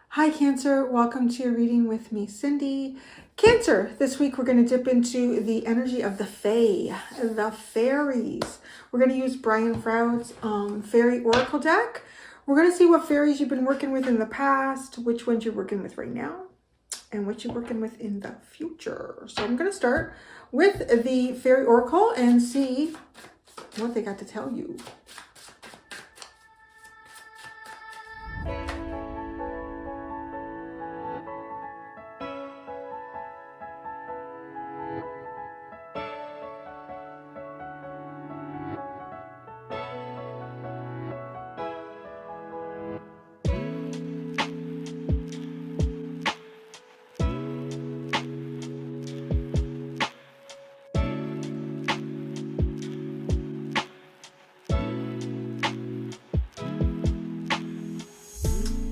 Hi Cancer, welcome to your reading with me, Cindy. Cancer, this week we're going to dip into the energy of the Fae, the fairies. We're going to use Brian Froud's Fairy Oracle deck. We're going to see what fairies you've been working with in the past, which ones you're working with right now, and what you're working with in the future. So I'm going to start with the Fairy Oracle and see what they got to tell you.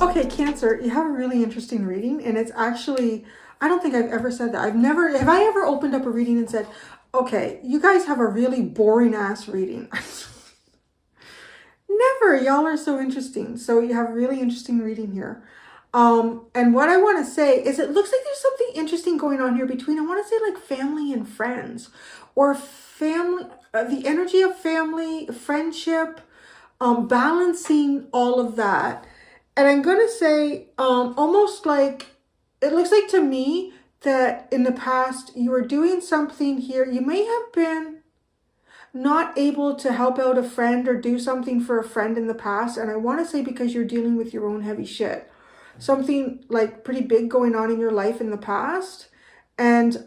Okay, Cancer, you have a really interesting reading, and it's actually, I don't think I've ever said that. Have I ever opened up a reading and said, okay, you guys have a really boring ass reading? Never. Y'all are so interesting. So you have a really interesting reading here. And what I want to say is it looks like there's something interesting going on here between, I want to say like family and friends, or family, the energy of family, friendship, balancing all of that. And I'm going to say almost like, it looks like to me that in the past you were doing something here. You may have been not able to help out a friend or do something for a friend in the past. And I want to say because you're dealing with your own heavy shit. Something like pretty big going on in your life in the past. And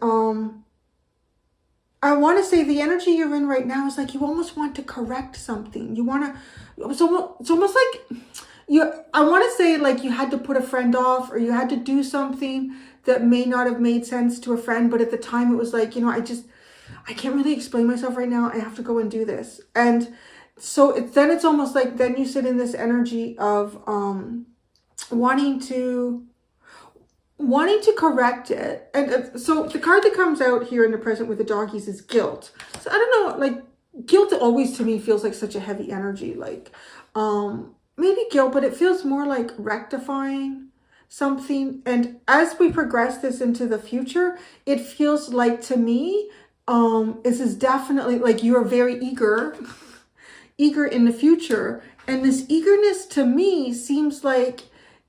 I want to say the energy you're in right now is like you almost want to correct something. You want to, it's almost like... I want to say like you had to put a friend off, or you had to do something that may not have made sense to a friend, but at the time it was like, I can't really explain myself right now. I have to go and do this. And so it's almost like then you sit in this energy of wanting to correct it. And so the card that comes out here in the present with the doggies is guilt. So I don't know, like guilt always to me feels like such a heavy energy, like maybe guilt, but it feels more like rectifying something. And as we progress this into the future, it feels like to me, this is definitely like you're very eager in the future. And this eagerness to me seems like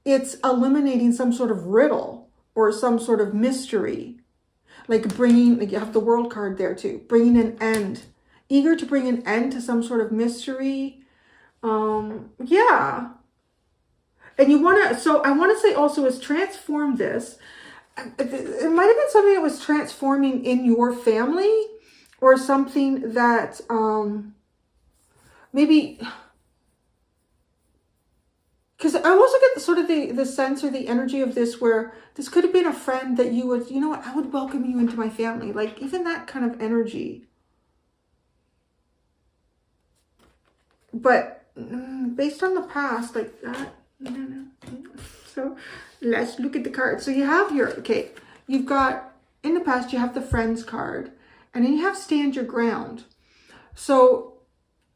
it's eliminating some sort of riddle or some sort of mystery. Like bringing, like you have the World card there too, bringing an end. Eager to bring an end to some sort of mystery. Yeah. And you want to, so I want to say also is transform this. It might have been something that was transforming in your family, or something that, maybe, because I also get sort of the sense or the energy of this, where this could have been a friend that you would, you know what, I would welcome you into my family. Like even that kind of energy. But based on the past, like that, no. So let's look at the cards. So you have your, okay, you've got, in the past, you have the friends card, and then you have stand your ground. So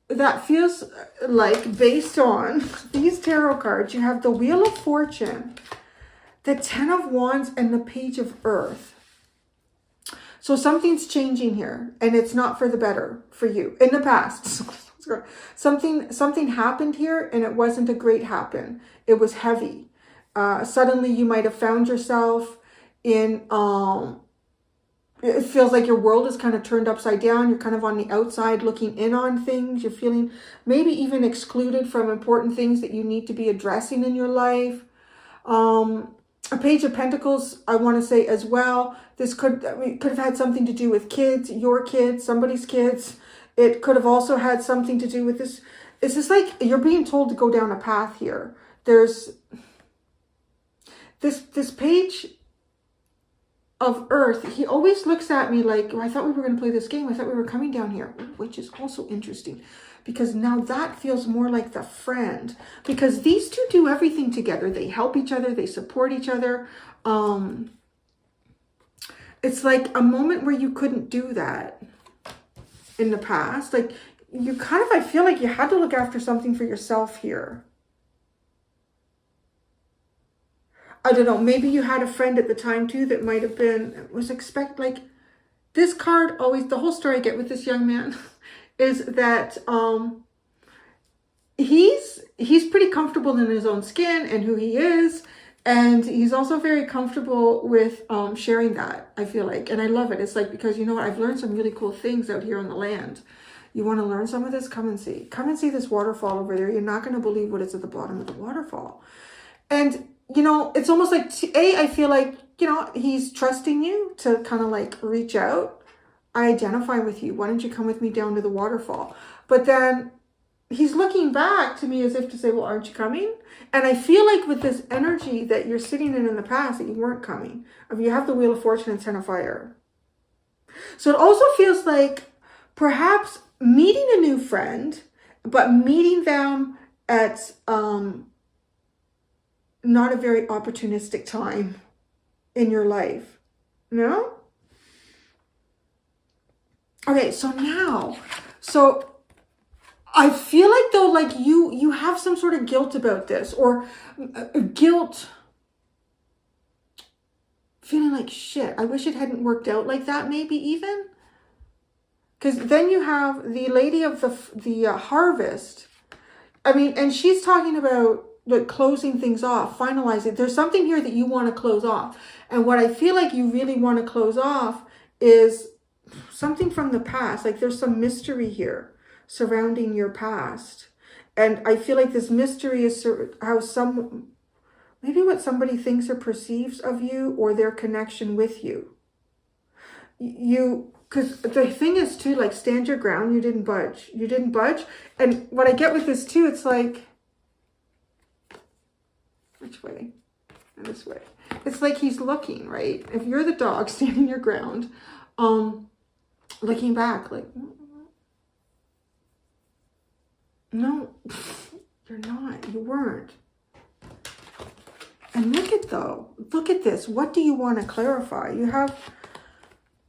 that feels like, based on these tarot cards, you have the Wheel of Fortune, the Ten of Wands, and the Page of Earth. So something's changing here, and it's not for the better for you in the past. Something happened here, and it wasn't a great happen. It was heavy. Suddenly you might have found yourself in, it feels like your world is kind of turned upside down. You're kind of on the outside looking in on things. You're feeling maybe even excluded from important things that you need to be addressing in your life. A Page of Pentacles, I want to say as well. This could have had something to do with kids, your kids, somebody's kids. It could have also had something to do with this. It's just like you're being told to go down a path here. There's this Page of Earth. He always looks at me like, oh, I thought we were going to play this game. I thought we were coming down here, which is also interesting, because now that feels more like the friend, because these two do everything together. They help each other. They support each other. It's like a moment where you couldn't do that. in the past. Like you kind of, I feel like you had to look after something for yourself here. I don't know, maybe you had a friend at the time too that might have been, like this card always, the whole story I get with this young man is that he's pretty comfortable in his own skin and who he is. And he's also very comfortable with sharing that, I feel like. And I love it. It's like, because you know what? I've learned some really cool things out here on the land. You want to learn some of this? Come and see. Come and see this waterfall over there. You're not going to believe what is at the bottom of the waterfall. And, you know, it's almost like, I feel like, you know, he's trusting you to kind of like reach out. I identify with you. Why don't you come with me down to the waterfall? But then he's looking back to me as if to say, well, aren't you coming? And I feel like with this energy that you're sitting in the past, that you weren't coming. I mean, you have the Wheel of Fortune and Ten of Fire. So it also feels like perhaps meeting a new friend, but meeting them at not a very opportunistic time in your life. No? Okay, so now, I feel like though, like you have some sort of guilt about this, or guilt, feeling like shit. I wish it hadn't worked out like that, maybe even. Because then you have the Lady of the Harvest. I mean, and she's talking about like closing things off, finalizing. There's something here that you want to close off. And what I feel like you really want to close off is something from the past. Like there's some mystery here surrounding your past. And I feel like this mystery is how maybe what somebody thinks or perceives of you, or their connection with you. Because the thing is too, like, stand your ground. You didn't budge. You didn't budge. And what I get with this too, it's like, which way? And this way. It's like he's looking, right? If you're the dog standing your ground, looking back, like, no, you're not. You weren't. And look at this. What do you want to clarify? You have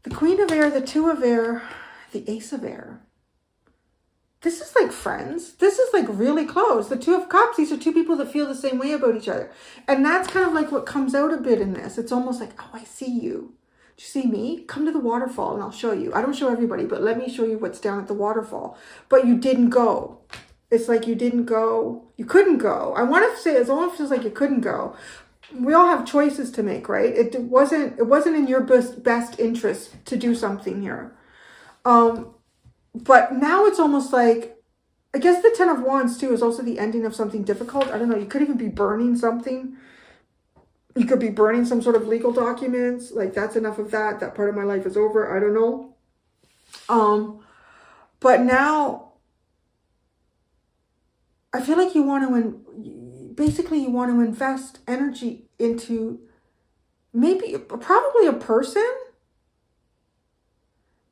the Queen of Air, the Two of Air, the Ace of Air. This is like friends. This is like really close. The Two of Cups, these are two people that feel the same way about each other. And that's kind of like what comes out a bit in this. It's almost like, oh, I see you. Do you see me? Come to the waterfall and I'll show you. I don't show everybody, but let me show you what's down at the waterfall. But you didn't go. It's like you didn't go. You couldn't go. I want to say it almost feels like you couldn't go. We all have choices to make, right? It wasn't in your best interest to do something here. But now it's almost like, I guess the Ten of Wands too is also the ending of something difficult. I don't know. You could even be burning something. You could be burning some sort of legal documents. Like, that's enough of that. That part of my life is over. I don't know. But now I feel like you want to, basically you want to invest energy into probably a person.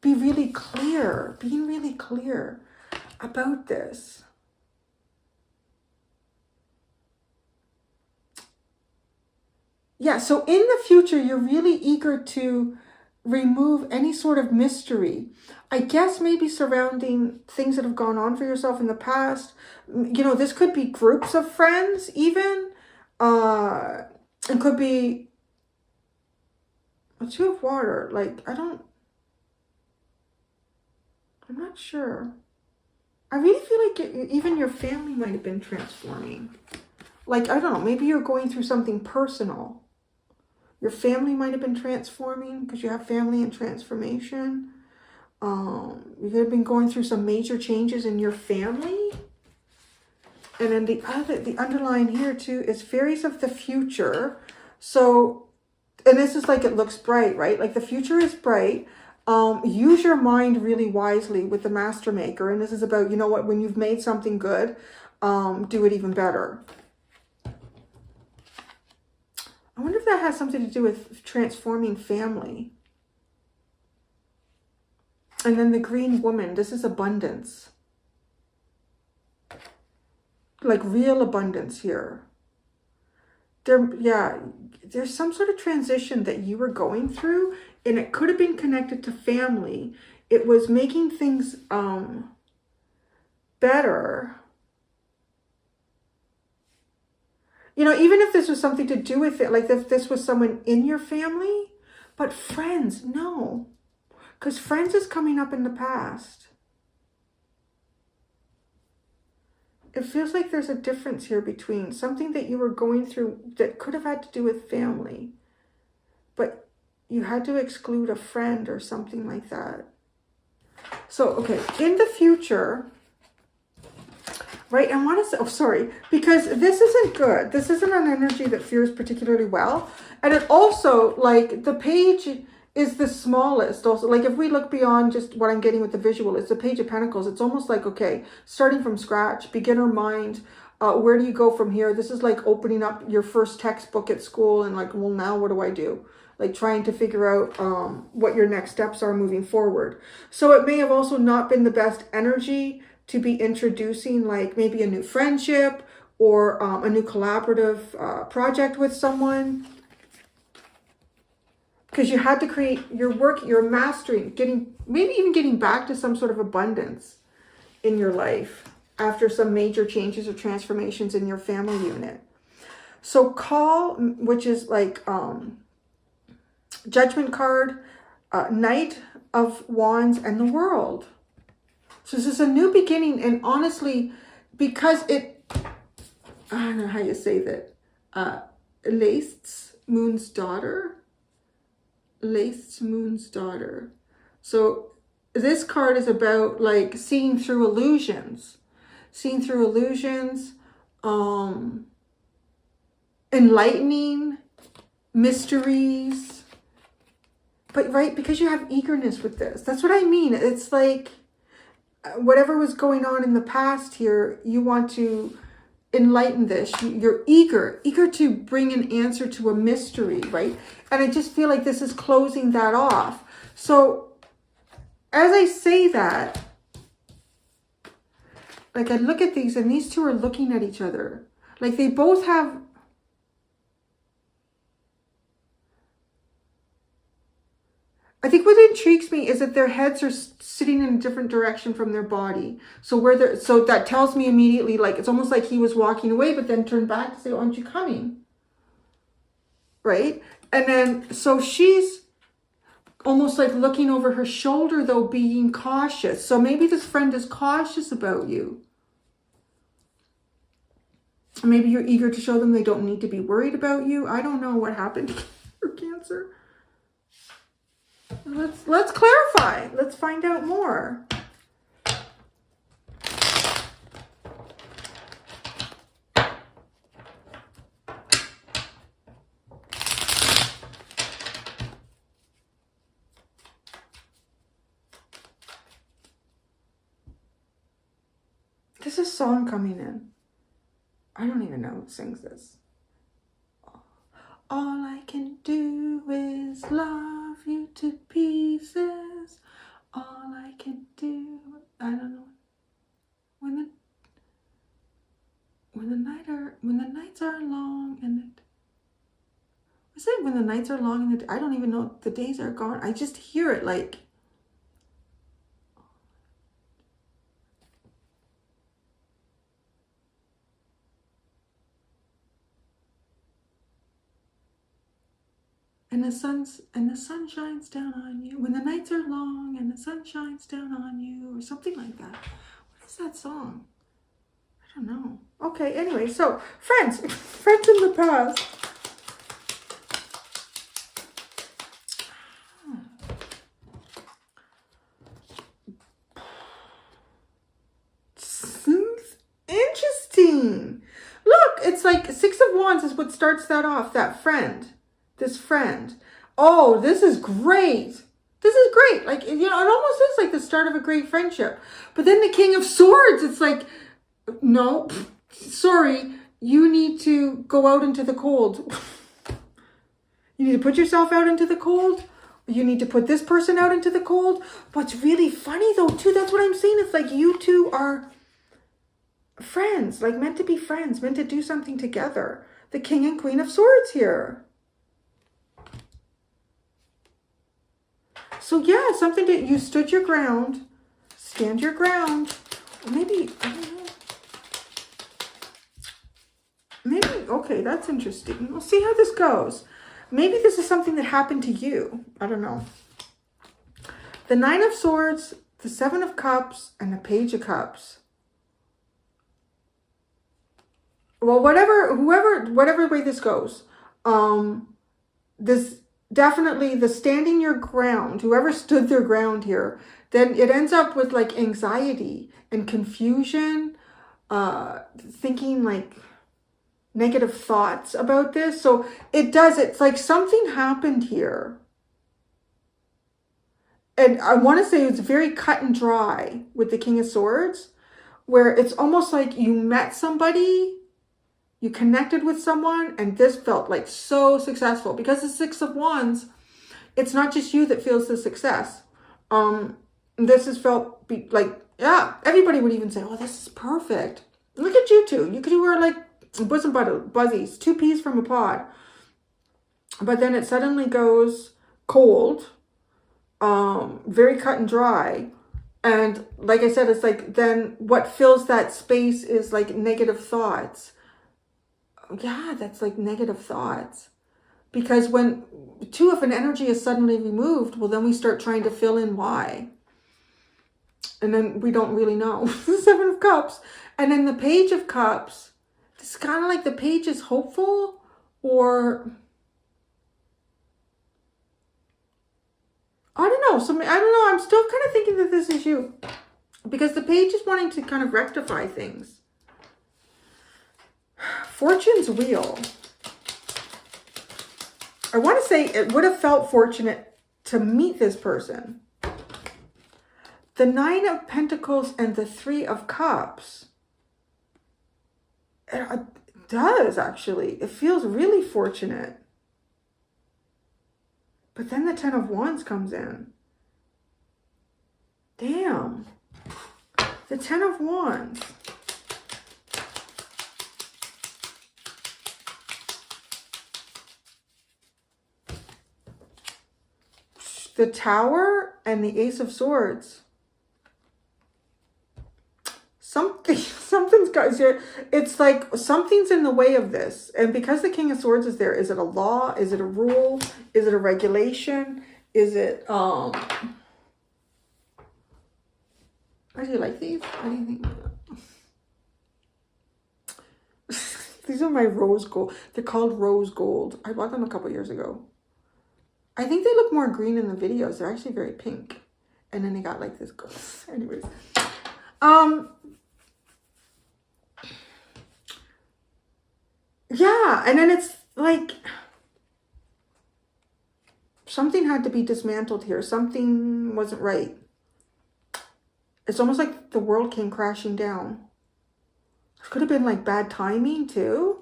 Being really clear about this. Yeah, so in the future, you're really eager to remove any sort of mystery. I guess maybe surrounding things that have gone on for yourself in the past. You know, this could be groups of friends even. It could be a Two of Water. Like, I'm not sure. I really feel like even your family might have been transforming. Like, I don't know, maybe you're going through something personal. Your family might have been transforming because you have family and transformation. You could have been going through some major changes in your family. And then the underline here too is Fairies of the Future. So, and this is like, it looks bright, right? Like the future is bright. Use your mind really wisely with the Master Maker. And this is about, you know what, when you've made something good, do it even better. I wonder if that has something to do with transforming family. And then the Green Woman, this is abundance. Like real abundance here. There's some sort of transition that you were going through, and it could have been connected to family. it was making things better. You know, even if this was something to do with it, like if this was someone in your family, but friends, no. Because friends is coming up in the past. It feels like there's a difference here between something that you were going through that could have had to do with family, but you had to exclude a friend or something like that. So, okay, in the future, right, I want to say, oh, sorry, because this isn't good. This isn't an energy that feels particularly well. And it also, like, the page is the smallest. Also, like, if we look beyond just what I'm getting with the visual, it's the Page of Pentacles. It's almost like, okay, starting from scratch, beginner mind, where do you go from here? This is like opening up your first textbook at school and like, well, now what do I do? Like trying to figure out what your next steps are moving forward. So it may have also not been the best energy to be introducing like maybe a new friendship or a new collaborative project with someone. Because you had to create your work, your mastering, maybe even getting back to some sort of abundance in your life after some major changes or transformations in your family unit. So call, which is like Judgment card, Knight of Wands, and the World. So this is a new beginning, and honestly, because it, I don't know how you say that, Laced Moon's Daughter. Laced Moon's Daughter. So this card is about like seeing through illusions. Seeing through illusions, enlightening, mysteries. But right, because you have eagerness with this. That's what I mean. It's like whatever was going on in the past here, you want to enlighten this. You're eager to bring an answer to a mystery, right? And I just feel like this is closing that off. So as I say that, like I look at these and these two are looking at each other. Like they both have, I think what intrigues me is that their heads are sitting in a different direction from their body. So so that tells me immediately, like, it's almost like he was walking away, but then turned back to say, aren't you coming? Right? And then, so she's almost like looking over her shoulder, though, being cautious. So maybe this friend is cautious about you. Maybe you're eager to show them they don't need to be worried about you. I don't know what happened for Cancer. Let's clarify. Let's find out more. There's a song coming in. I don't even know who sings this. All I can do is love you to pieces. All I can do, I don't know. When the nights are long and is it when the nights are long and I don't even know, the days are gone. I just hear it like, and the sun shines down on you when the nights are long and the sun shines down on you, or something like that. What is that song? I don't know. Okay, anyway, so friends in the past. Interesting. Look, it's like Six of Wands is what starts that off, that friend. This friend. Oh, this is great. This is great. Like, you know, it almost is like the start of a great friendship. But then the King of Swords, it's like, no, sorry, you need to go out into the cold. You need to put yourself out into the cold. You need to put this person out into the cold. What's really funny though, too, that's what I'm saying. It's like you two are friends, like meant to be friends, meant to do something together. The King and Queen of Swords here. So yeah, something that you stood your ground. Stand your ground. Maybe, I don't know. Maybe, okay, that's interesting. We'll see how this goes. Maybe this is something that happened to you. I don't know. The Nine of Swords, the Seven of Cups, and the Page of Cups. Well, whatever way this goes, this definitely the standing your ground, whoever stood their ground here, then it ends up with like anxiety and confusion, thinking like negative thoughts about this. So it's like something happened here. And I want to say it's very cut and dry with the King of Swords, where it's almost like you met somebody, you connected with someone, and this felt like so successful. Because the Six of Wands, it's not just you that feels the success. This has felt like, yeah, everybody would even say, oh, this is perfect. Look at you two. You were like bosom buzzies, two peas from a pod. But then it suddenly goes cold, very cut and dry. And like I said, it's like then what fills that space is like negative thoughts. Yeah, that's like negative thoughts. Because when two of an energy is suddenly removed, well, then we start trying to fill in why. And then we don't really know. The Seven of Cups. And then the Page of Cups. It's kind of like the page is hopeful, or I don't know. I don't know. I'm still kind of thinking that this is you. Because the page is wanting to kind of rectify things. Fortune's Wheel. I want to say it would have felt fortunate to meet this person. The Nine of Pentacles and the Three of Cups. It does, actually. It feels really fortunate. But then the Ten of Wands comes in. Damn. The Ten of Wands. The Tower and the Ace of Swords. Something's got here. It's like something's in the way of this. And because the King of Swords is there, is it a law? Is it a rule? Is it a regulation? Is it, how do you like these? What do you think? These are my rose gold. They're called rose gold. I bought them a couple years ago. I think they look more green in the videos. They're actually very pink. And then they got like this gold. Anyways. Yeah, and then it's like something had to be dismantled here. Something wasn't right. It's almost like the world came crashing down. It could have been like bad timing too.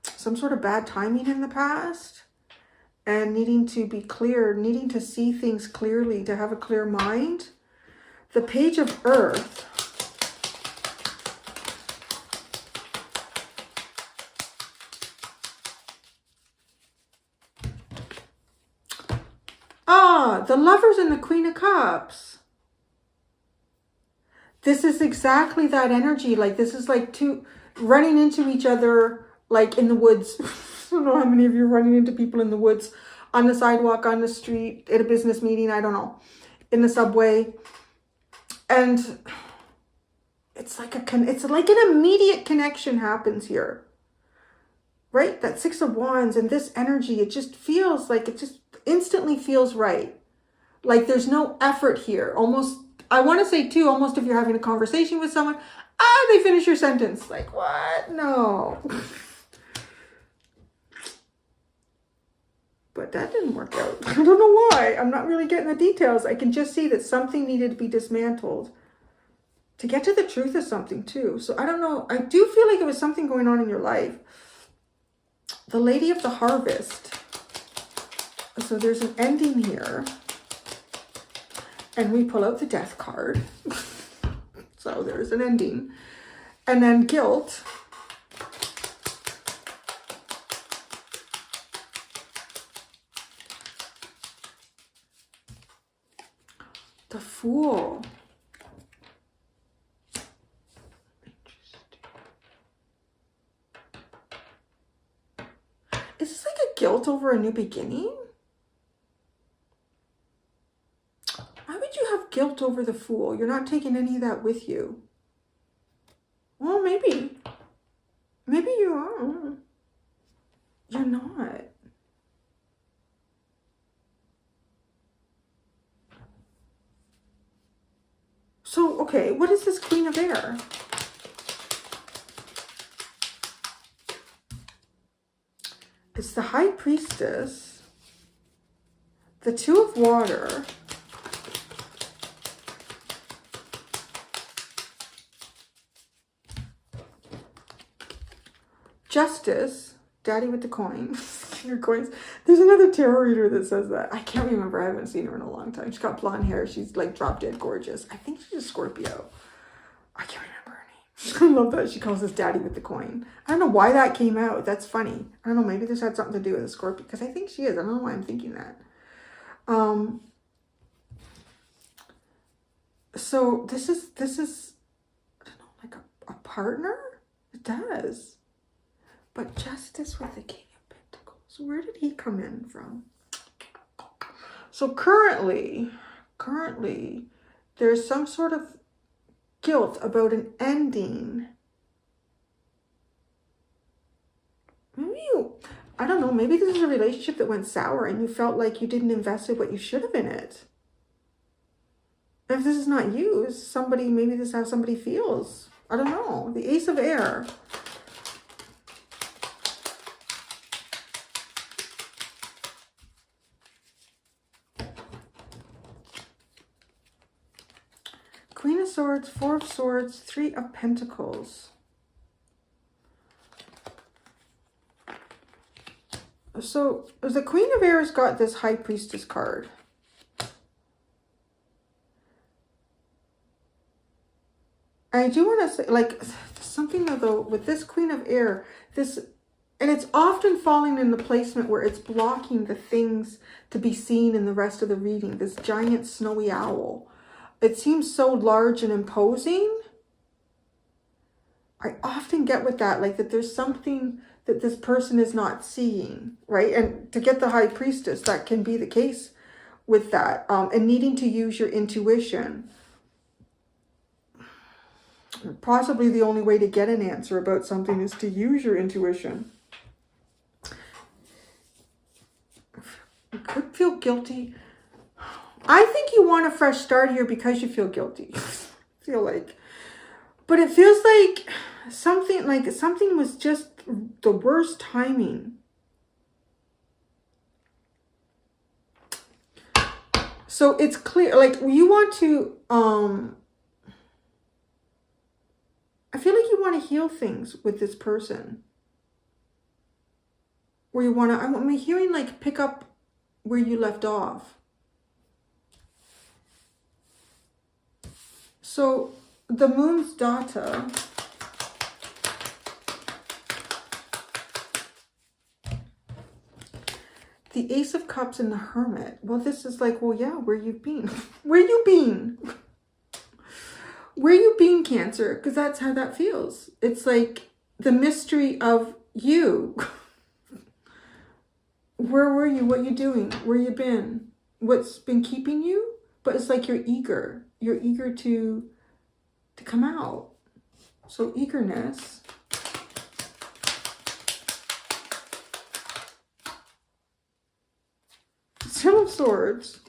Some sort of bad timing in the past. And needing to be clear, needing to see things clearly, to have a clear mind. The Page of Earth. The Lovers and the Queen of Cups. This is exactly that energy. Like this is like two running into each other like in the woods. I don't know how many of you are running into people in the woods, on the sidewalk, on the street, at a business meeting, I don't know, in the subway. And it's like it's like an immediate connection happens here. Right? That Six of Wands and this energy, it just feels like it just instantly feels right. Like there's no effort here. Almost, I want to say too, almost if you're having a conversation with someone, they finish your sentence. Like, what? No. But that didn't work out. I don't know why. I'm not really getting the details. I can just see that something needed to be dismantled to get to the truth of something too. So I don't know. I do feel like it was something going on in your life. The Lady of the Harvest. So there's an ending here. And we pull out the Death card. So there's an ending. And then Guilt. Fool. Is this like a guilt over a new beginning? Why would you have guilt over the Fool? You're not taking any of that with you. Well, maybe. Maybe you are. You're not. So, okay, what is this Queen of Air? It's the High Priestess, the Two of Water, Justice, Daddy with the coin, your coins. There's another tarot reader that says that. I can't remember. I haven't seen her in a long time. She's got blonde hair. She's like drop dead gorgeous. I think she's a Scorpio. I can't remember her name. I love that she calls us Daddy with the coin. I don't know why that came out. That's funny. I don't know. Maybe this had something to do with a Scorpio, because I think she is. I don't know why I'm thinking that. So this is I don't know, like a partner? It does. But Justice with the King of Pentacles. Where did he come in from? So currently, there's some sort of guilt about an ending. Maybe I don't know, maybe this is a relationship that went sour and you felt like you didn't invest in what you should have in it. If this is not you, somebody, maybe this is how somebody feels. I don't know. The Ace of Air. Queen of Swords, Four of Swords, Three of Pentacles. So the Queen of Air has got this High Priestess card. I do want to say, like, something though with this Queen of Air, and it's often falling in the placement where it's blocking the things to be seen in the rest of the reading. This giant snowy owl. It seems so large and imposing. I often get with that, like that there's something that this person is not seeing, right? And to get the High Priestess, that can be the case with that. And needing to use your intuition. Possibly the only way to get an answer about something is to use your intuition. You could feel guilty. I think you want a fresh start here because you feel guilty. I feel like. But it feels like something was just the worst timing. So it's clear, like you want to, I feel like you want to heal things with this person. Where you want to, I'm hearing like pick up where you left off. So the Moon's Data. The Ace of Cups and the Hermit. Well, this is like, well, yeah, where you been? Where you been? Where you been, Cancer? Because that's how that feels. It's like the mystery of you. Where were you? What you doing? Where you been? What's been keeping you? But it's like you're eager. You're eager to come out. So eagerness. Ten of Swords.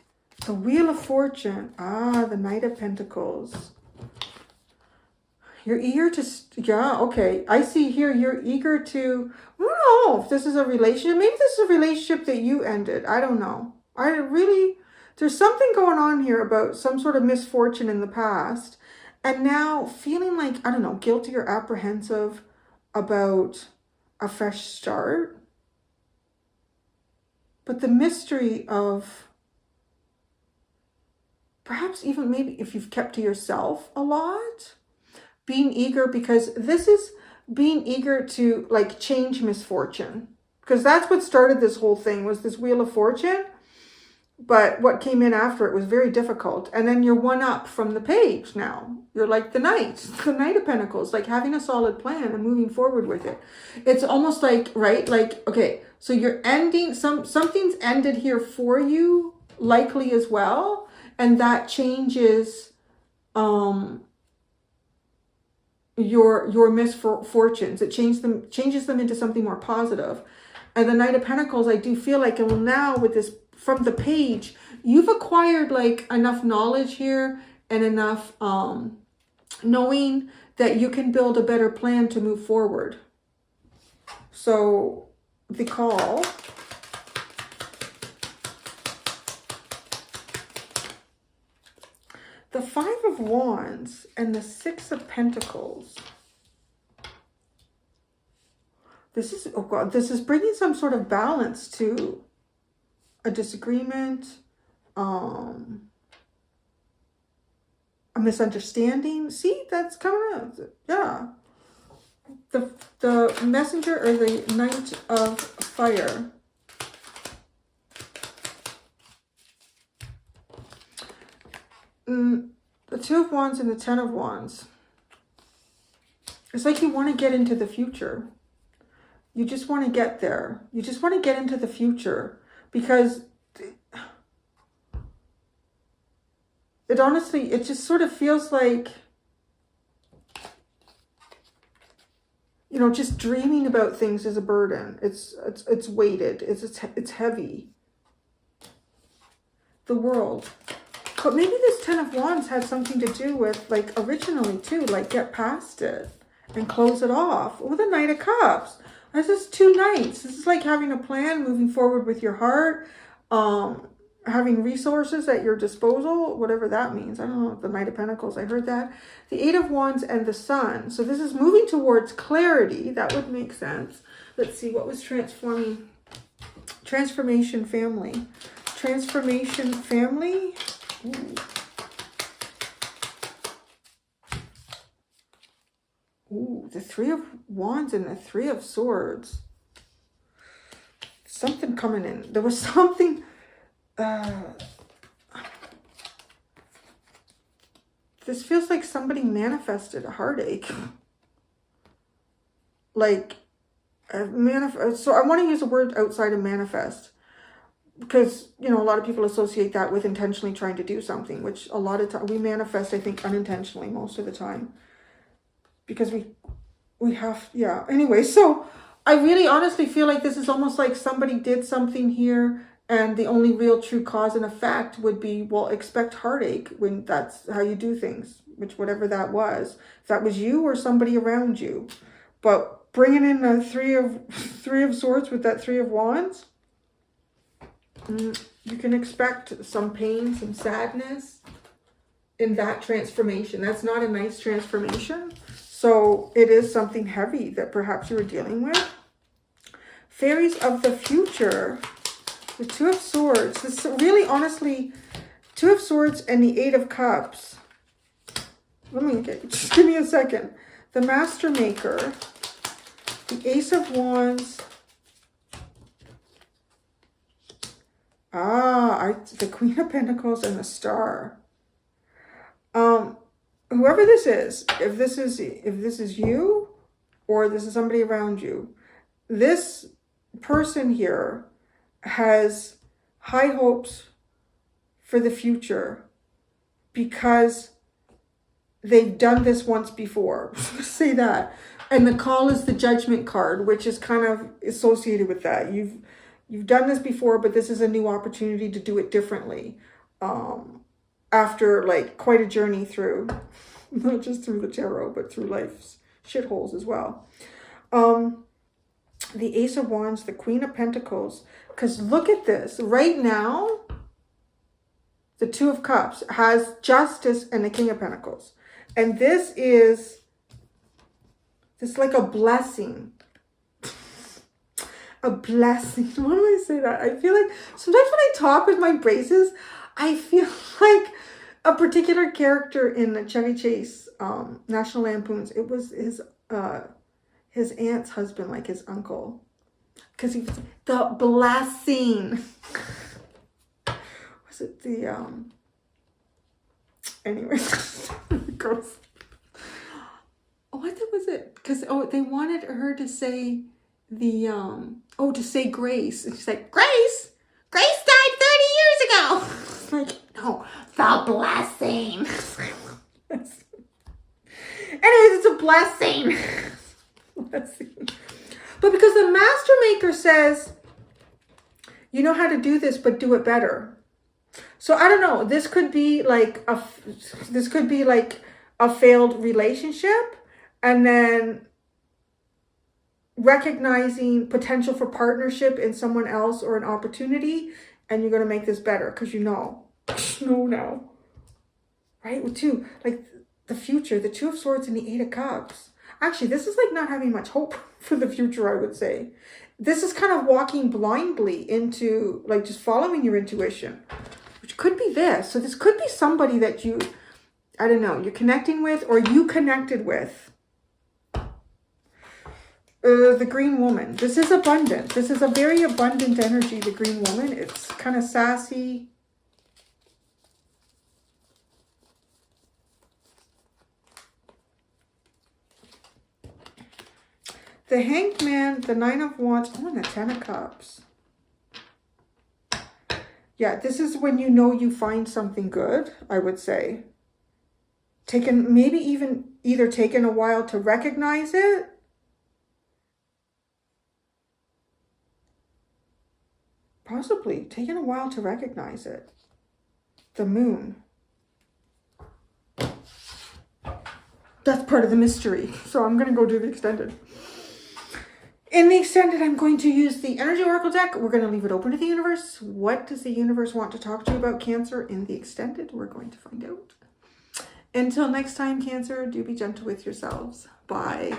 The Wheel of Fortune. Ah, the Knight of Pentacles. You're eager to, yeah, okay. I see here you're eager to, I don't know if this is a relationship. Maybe this is a relationship that you ended. I don't know. There's something going on here about some sort of misfortune in the past. And now feeling like, I don't know, guilty or apprehensive about a fresh start. But the mystery of perhaps even maybe if you've kept to yourself a lot, being eager, because this is being eager to like change misfortune. Because that's what started this whole thing, was this Wheel of Fortune. But what came in after it was very difficult. And then you're one up from the page now. You're like the Knight of Pentacles, like having a solid plan and moving forward with it. It's almost like, right? Like, okay, so you're ending, something's ended here for you, likely as well. And that changes your misfortunes. It changes them into something more positive. And the Knight of Pentacles, I do feel like, and now with this from the page, you've acquired like enough knowledge here and enough knowing that you can build a better plan to move forward. So the call. The Five of Wands and the Six of Pentacles. This is, oh God, this is bringing some sort of balance to a disagreement, a misunderstanding. See, that's coming out. Yeah. The Messenger or the Knight of Fire. The Two of Wands and the Ten of Wands. It's like you want to get into the future. You just want to get there. You just want to get into the future because it honestly, it just sort of feels like, you know, just dreaming about things is a burden. It's weighted. It's heavy. The World. But maybe this Ten of Wands had something to do with, like, originally too, like get past it and close it off. With the Knight of Cups. This is two knights. This is like having a plan, moving forward with your heart, having resources at your disposal, whatever that means. I don't know, the Knight of Pentacles, I heard that. The Eight of Wands and the Sun. So this is moving towards clarity. That would make sense. Let's see, what was transforming? Transformation family. Transformation family. Ooh. Ooh, the Three of Wands and the Three of Swords. Something coming in. There was something... this feels like somebody manifested a heartache. Like, so I want to use a word outside of manifest. Because, you know, a lot of people associate that with intentionally trying to do something. Which a lot of times, we manifest, I think, unintentionally most of the time. Because we have, yeah. Anyway, so I really honestly feel like this is almost like somebody did something here and the only real true cause and effect would be, well, expect heartache when that's how you do things, which whatever that was. If that was you or somebody around you. But bringing in the Three of Swords with that Three of Wands, you can expect some pain, some sadness in that transformation. That's not a nice transformation. So it is something heavy that perhaps you were dealing with. Fairies of the future. The Two of Swords. This really, honestly, Two of Swords and the Eight of Cups. Just give me a second. The Master Maker. The Ace of Wands. The Queen of Pentacles and the Star. Whoever this is, if this is you or this is somebody around you, this person here has high hopes for the future because they've done this once before. Say that. And the Call is the Judgment card, which is kind of associated with that. You've done this before, but this is a new opportunity to do it differently. After like quite a journey through, not just through the tarot, but through life's shitholes as well. The Ace of Wands, the Queen of Pentacles. Because look at this. Right now, the Two of Cups has Justice and the King of Pentacles. And this is like a blessing. A blessing. Why do I say that? I feel like sometimes when I talk with my braces, I feel like a particular character in the Chevy Chase National Lampoons. It was his aunt's husband, like his uncle. Because he was the blessing. was it the, anyways, gross. What was it? Because, oh, they wanted her to say the, to say Grace. And she's like, Grace died 30 years ago. It's like, no, the blessing. Anyways, it's a blessing. Blessing. But because the master maker says, you know how to do this, but do it better. So I don't know. This could be like a failed relationship, and then recognizing potential for partnership in someone else or an opportunity, and you're going to make this better because you know now, right? With two, like the future, the Two of Swords and the Eight of Cups. Actually, this is like not having much hope for the future, I would say. This is kind of walking blindly into like just following your intuition, which could be this. So this could be somebody that you, I don't know, you're connecting with or you connected with. The Green Woman. This is abundant. This is a very abundant energy, the Green Woman. It's kind of sassy. The Hanged Man, the Nine of Wands, and the Ten of Cups. Yeah, this is when you know you find something good, I would say. Maybe even either taken a while to recognize it. Possibly taken a while to recognize it. The Moon. That's part of the mystery. So I'm going to go do the extended. In the extended, I'm going to use the Energy Oracle deck. We're going to leave it open to the universe. What does the universe want to talk to you about, Cancer? In the extended, we're going to find out. Until next time, Cancer, do be gentle with yourselves. Bye.